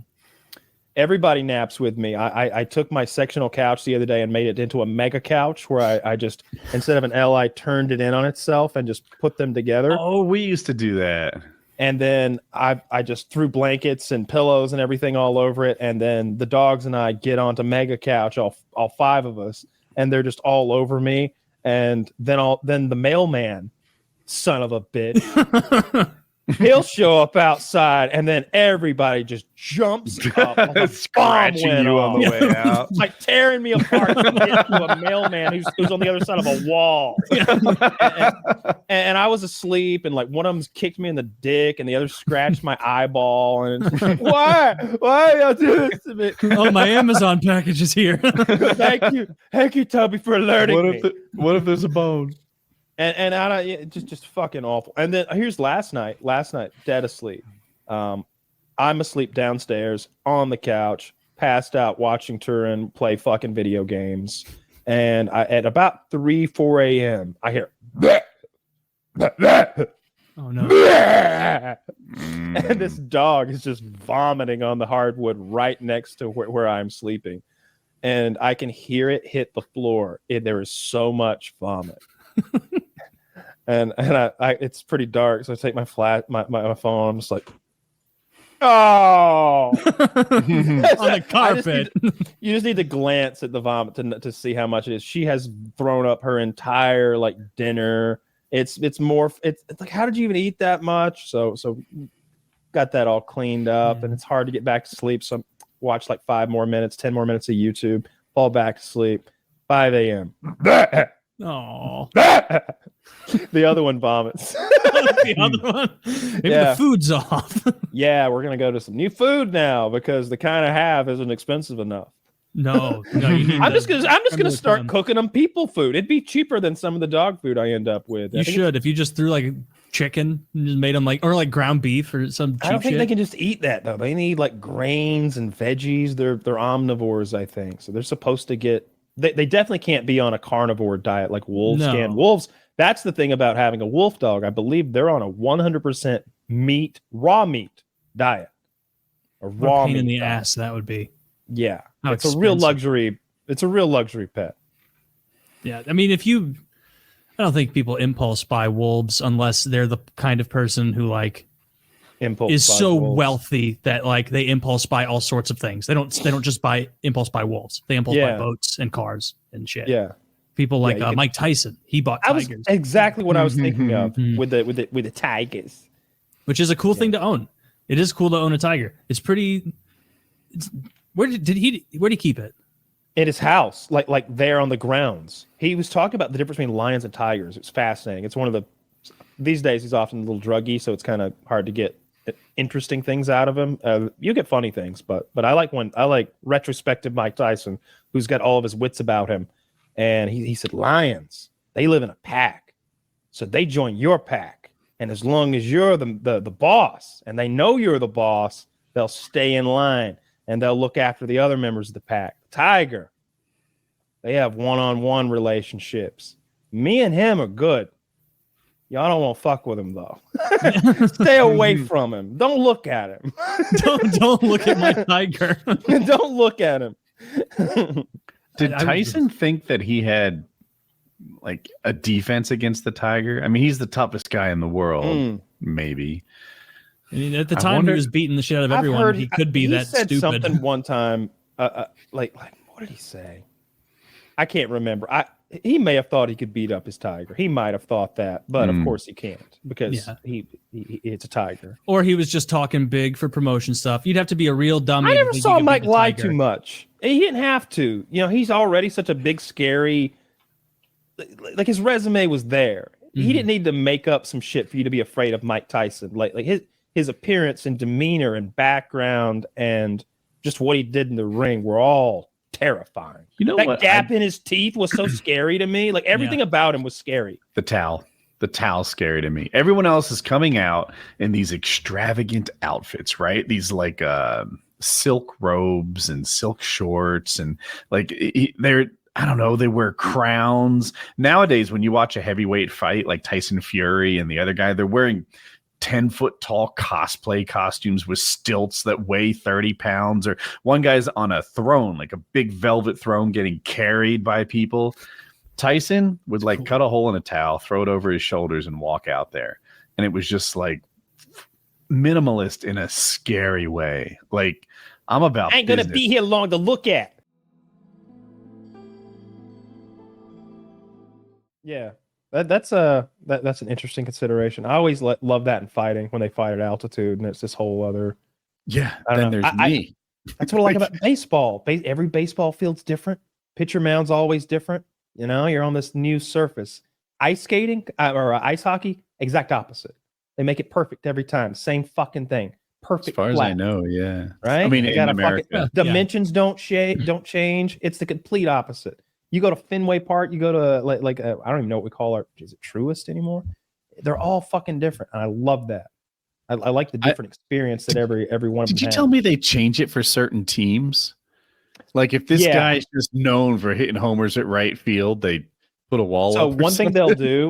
bet. everybody naps with me. I took my sectional couch the other day and made it into a mega couch where I just, instead of an L, I turned it in on itself and just put them together. Oh, we used to do that. And then I just threw blankets and pillows and everything all over it. And then the dogs and I get onto mega couch, all five of us, and they're just all over me. And then the mailman, son of a bitch, he'll show up outside, and then everybody just jumps up, like a Scratching bomb went you on the off. way out. Like tearing me apart to get to a mailman who's on the other side of a wall. And I was asleep, and like one of them kicked me in the dick, and the other scratched my eyeball. And it's like, why y'all do this to me? Oh, my Amazon package is here. Thank you, Toby, for alerting me. What if there's a bone? And I don't, just fucking awful. And then here's last night, dead asleep. I'm asleep downstairs on the couch, passed out watching Turin play fucking video games. And at about 4 a.m., I hear, Oh, no. and this dog is just vomiting on the hardwood right next to where I'm sleeping. And I can hear it hit the floor. There is so much vomit. and I it's pretty dark, so I take my phone. I'm just like, oh, On the carpet. You just need to glance at the vomit to see how much it is. She has thrown up her entire like dinner. It's like, how did you even eat that much? So got that all cleaned up, and it's hard to get back to sleep. So watch like 5 more minutes, 10 more minutes of YouTube, fall back to sleep. 5 a.m. Oh, The other one vomits. the other one. Maybe Yeah. the food's off. Yeah, we're gonna go to some new food now because the kind I have isn't expensive enough. No. You need I'm just to gonna trim those start down. cooking them people food. It'd be cheaper than some of the dog food I end up with. You should. If you just threw like chicken and just made them like, or like ground beef or some cheap I don't think shit. they can just eat that though. They need like grains and veggies. They're omnivores, I think. So they're supposed to get. They definitely can't be on a carnivore diet like wolves No. can. Wolves. That's the thing about having a wolf dog. I believe they're on a 100% raw meat diet. A What a raw pain meat in the diet. ass that would be. Yeah, How it's a real expensive. luxury. It's a real luxury pet. Yeah, I mean, I don't think people impulse buy wolves unless they're the kind of person who like Impulse is buy so wolves. wealthy that like they impulse buy all sorts of things. They don't just buy impulse buy wolves. They impulse buy Yeah. boats and cars and shit. Yeah, People like you could- Mike Tyson. He bought that was tigers, exactly what I was thinking of Mhm. with the tigers. which is a cool thing to own. It is cool to own a tiger. It's pretty. Where did he keep it? In his house, like there on the grounds. He was talking about the difference between lions and tigers. It's fascinating. It's one of the these days he's often a little druggy, so it's kind of hard to get interesting things out of him. You get funny things, but I like retrospective Mike Tyson, who's got all of his wits about him. And he said, lions, they live in a pack, so they join your pack. And as long as you're the boss, and they know you're the boss, they'll stay in line and they'll look after the other members of the pack. Tiger, they have one-on-one relationships. Me and him are good. Y'all don't want to fuck with him though. Stay away from him. Don't look at him. Don't look at my tiger. Don't look at him. Did I would Tyson think that he had like a defense against the tiger? I mean, he's the toughest guy in the world, maybe. I mean, at the I time wonder- he was beating the shit out of I've everyone. heard He could be that said stupid. something one time. Like what did he say? I can't remember. He may have thought he could beat up his tiger. He might have thought that, but of course he can't because he it's a tiger. Or he was just talking big for promotion stuff. You'd have to be a real dummy. I to never think saw you could Mike beat a lie tiger. too much. He didn't have to. You know, he's already such a big, scary. Like his resume was there. He didn't need to make up some shit for you to be afraid of Mike Tyson. Like his appearance and demeanor and background and just what he did in the ring were all terrifying. You know that what? gap in his teeth was so scary to me. Like everything about him was scary. The towel's scary to me. Everyone else is coming out in these extravagant outfits, right? These like silk robes and silk shorts and like they're I don't know, they wear crowns. Nowadays when you watch a heavyweight fight like Tyson Fury and the other guy, they're wearing 10-foot tall cosplay costumes with stilts that weigh 30 pounds, or one guy's on a throne, like a big velvet throne getting carried by people. Tyson would like cut a hole in a towel, throw it over his shoulders and walk out there. And it was just like minimalist in a scary way. Like I'm about I ain't gonna business. be here long to look at. Yeah. That's an interesting consideration. I always love that in fighting when they fight at altitude, and it's this whole other. Yeah, I don't then know. there's me. That's what I like about baseball. Every baseball field's different. Pitcher mound's always different. You know, you're on this new surface. Ice skating or ice hockey, exact opposite. They make it perfect every time. Same fucking thing. Perfect. As far as flat, I know, yeah. right? I mean, They in got a America. fucking, dimensions don't change. It's the complete opposite. You go to Fenway Park, you go to like I don't even know what we call our, is it Truist anymore? They're all fucking different. And I love that. I like the different experience that every one of them Did you has. tell me they change it for certain teams? Like if this guy's just known for hitting homers at right field, they put a wall So up. or one thing something? they'll do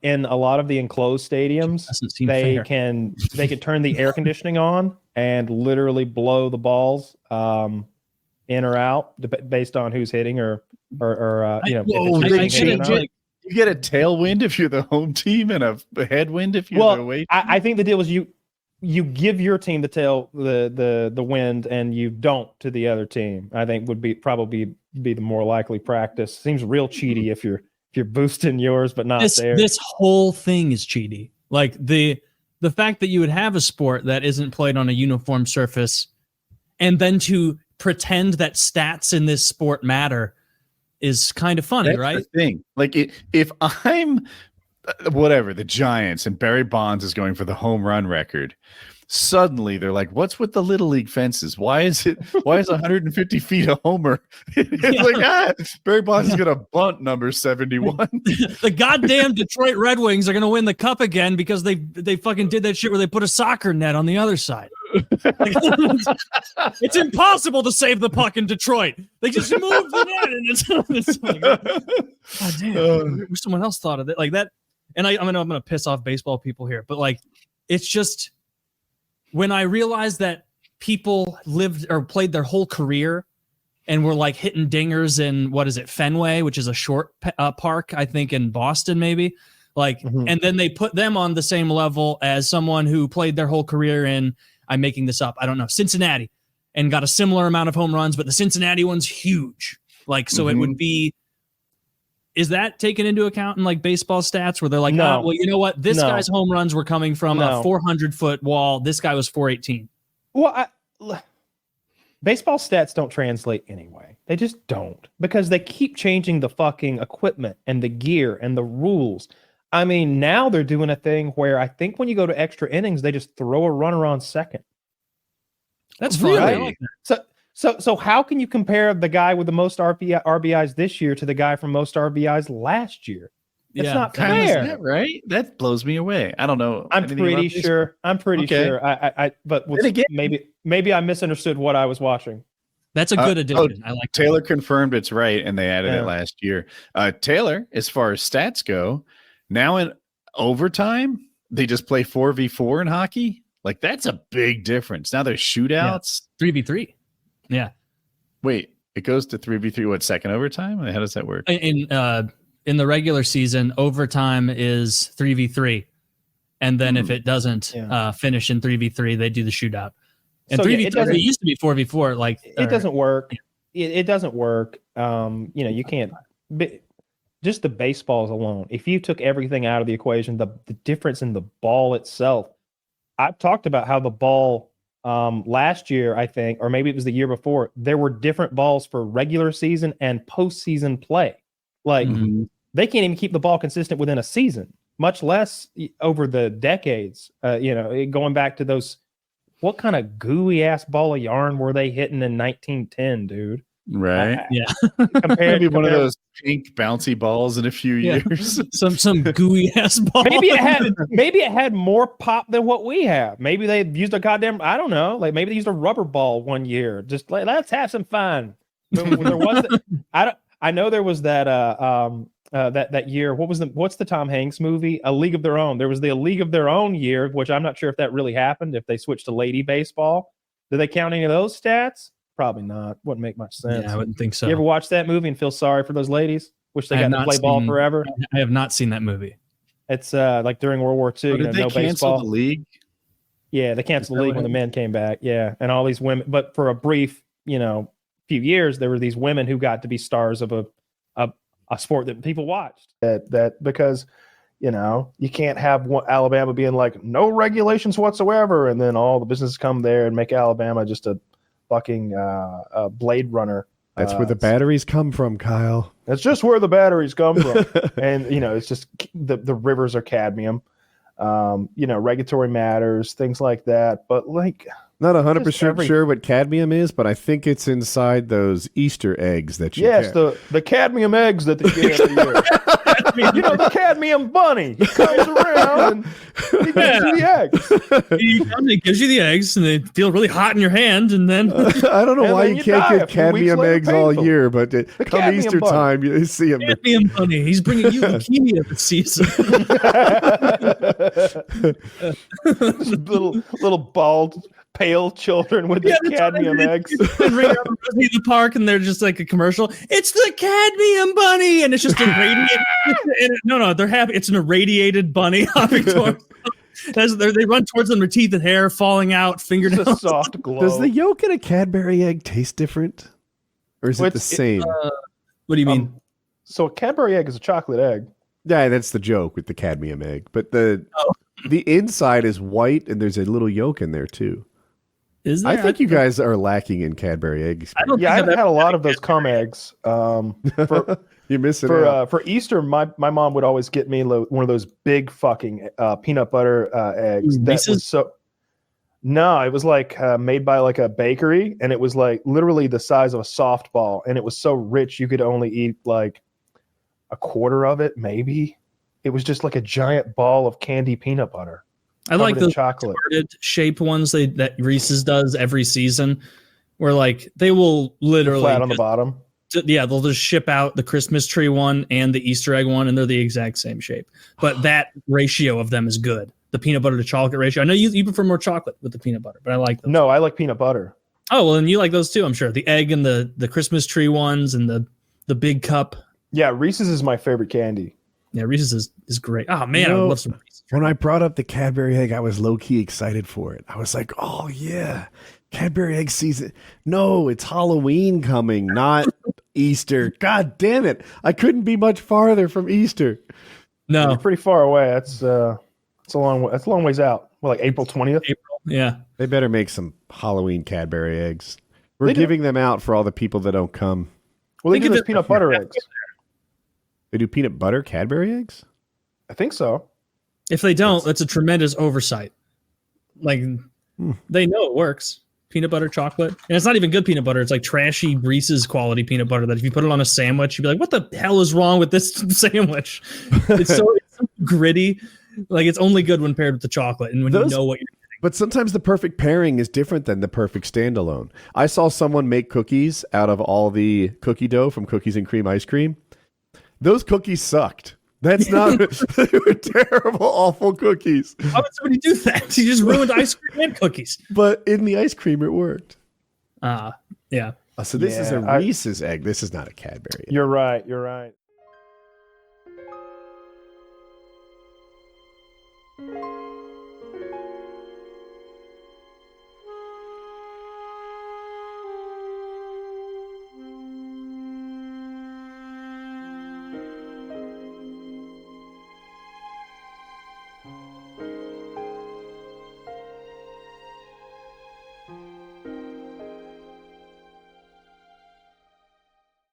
in a lot of the enclosed stadiums, Doesn't seem they fair. can turn the air conditioning on and literally blow the balls in or out based on who's hitting or you know. Whoa, if it's they raining or change not. it. You get a tailwind if you're the home team and a headwind if you're the away team? I think the deal is you give your team the wind and you don't to the other team. I think would probably be the more likely practice. Seems real cheaty if you're boosting yours but not theirs. This whole thing is cheaty. Like the fact that you would have a sport that isn't played on a uniform surface and then to pretend that stats in this sport matter is kind of funny. That's right? The thing. Like if I'm whatever, the Giants and Barry Bonds is going for the home run record, suddenly they're like, what's with the little league fences? Why is 150 feet a homer? It's like, Barry Bonds is going to bunt number 71. The goddamn Detroit Red Wings are going to win the cup again because they fucking did that shit where they put a soccer net on the other side. It's impossible to save the puck in Detroit. They just moved the net, and it's like, God damn, I wish someone else thought of it like that. And I'm gonna piss off baseball people here, but like, it's just when I realized that people lived or played their whole career and were like hitting dingers in Fenway, which is a short park, I think in Boston maybe. Like, and then they put them on the same level as someone who played their whole career in, I'm making this up, I don't know, Cincinnati, and got a similar amount of home runs, but the Cincinnati one's huge. Like, so it would be, is that taken into account in like baseball stats where they're like, no. Well, you know what? This guy's home runs were coming from a 400-foot wall. This guy was 418. Well, baseball stats don't translate anyway. They just don't, because they keep changing the fucking equipment and the gear and the rules. I mean, now they're doing a thing where I think when you go to extra innings, they just throw a runner on second. That's really fun. I like that. So how can you compare the guy with the most RBIs this year to the guy from most RBIs last year? It's not fair, that right? That blows me away. I don't know. I'm pretty sure. But again, maybe I misunderstood what I was watching. That's a good addition. I like Taylor confirmed it's right, and they added it last year. Taylor, as far as stats go, now in overtime, they just play 4v4 in hockey. Like, that's a big difference. Now there's shootouts. 3v3. Yeah. Wait, it goes to 3v3. What, second overtime? How does that work? In the regular season, overtime is 3v3, and then if it doesn't finish in 3v3, they do the shootout. And So, 3v3 it used to be 4v4. Like, it doesn't work. It doesn't work. You can't. Just the baseballs alone. If you took everything out of the equation, the difference in the ball itself. I've talked about how the ball. Last year, I think, or maybe it was the year before, there were different balls for regular season and postseason play. Like, they can't even keep the ball consistent within a season, much less over the decades. Going back to those, what kind of gooey ass ball of yarn were they hitting in 1910, dude? Right. Maybe one of those pink bouncy balls in a few years. some gooey ass ball. Maybe it had more pop than what we have. Maybe they used a goddamn, I don't know, like maybe they used a rubber ball one year. Just like, let's have some fun. There wasn't. I know there was that that year. What's the Tom Hanks movie? A League of Their Own. There was the A League of Their Own year, which I'm not sure if that really happened. If they switched to lady baseball, do they count any of those stats? Probably not. Wouldn't make much sense. Yeah, I wouldn't think so. You ever watch that movie and feel sorry for those ladies? Wish they got to play ball forever. I have not seen that movie. It's like during World War II. Did they no cancel baseball. The league? Yeah, they canceled the league when the men came back. Yeah, and all these women. But for a brief, few years, there were these women who got to be stars of a sport that people watched. That because you can't have Alabama being like no regulations whatsoever, and then all the businesses come there and make Alabama just a fucking Blade Runner. That's where the batteries come from, Kyle. That's just where the batteries come from. And it's just the rivers are cadmium. Regulatory matters, things like that. But like, not 100% sure what cadmium is, but I think it's inside those Easter eggs that you get. the cadmium eggs that they get every year. The cadmium bunny. He comes around and he gives you the eggs. He gives you the eggs, and they feel really hot in your hand, and then I don't know why you can't get cadmium eggs all year, but come Easter time, you see him. Cadmium bunny. He's bringing you leukemia this season. Little bald pale children with Yeah, the that's what I cadmium did. eggs. And Ring Around Rosie the Park, and they're just like a commercial. It's the cadmium bunny, and it's just irradiated. No, they're happy. It's an irradiated bunny hopping towards them. They run towards them, their teeth and hair falling out, It's a fingernails. soft glow. Does the yolk in a Cadbury egg taste different, or is Well, it the it's- same? What do you mean? So a Cadbury egg is a chocolate egg. Yeah, that's the joke with the cadmium egg. But the inside is white, and there's a little yolk in there too. Is there? I think you guys are lacking in Cadbury eggs. I don't Yeah, I think haven't had a lot of those cum eggs. You're missing out. For Easter, my mom would always get me one of those big fucking peanut butter eggs. That Reese's? was so. No, it was like made by like a bakery, and it was like literally the size of a softball, and it was so rich you could only eat like a quarter of it, maybe. It was just like a giant ball of candy peanut butter. I like covered in those chocolate. shaped ones that Reese's does every season, where like they will literally Flat on the just- bottom. yeah, they'll just ship out the Christmas tree one and the Easter egg one, and they're the exact same shape. But that ratio of them is good. The peanut butter to chocolate ratio. I know you prefer more chocolate with the peanut butter, but I like those. No, I like peanut butter. Oh, well, and you like those too, I'm sure. The egg and the Christmas tree ones and the big cup. Yeah, Reese's is my favorite candy. Yeah, Reese's is great. Oh man, I No. would love some Reese's. When I brought up the Cadbury egg, I was low key excited for it. I was like, "Oh yeah, Cadbury egg season." No, it's Halloween coming, not Easter. God damn it! I couldn't be much farther from Easter. No, You're pretty far away. That's a long ways out. Well, like April 20th. April. Yeah. They better make some Halloween Cadbury eggs. We're They do. giving them out for all the people that don't come. Well, they Think do of those it- peanut butter eggs. They do peanut butter Cadbury eggs? I think so. If they don't, that's a tremendous oversight. Like they know it works. Peanut butter chocolate. And it's not even good peanut butter. It's like trashy Reese's quality peanut butter that if you put it on a sandwich, you'd be like, what the hell is wrong with this sandwich? It's so gritty. Like it's only good when paired with the chocolate and when Those- you know what you're But sometimes the perfect pairing is different than the perfect standalone. I saw someone make cookies out of all the cookie dough from cookies and cream ice cream. Those cookies sucked. That's not they were terrible, awful cookies. Why would somebody do that? You just ruined ice cream and cookies. But in the ice cream, it worked. Yeah. So this is a Yeah, Reese's egg. This is not a Cadbury egg. You're right. You're right.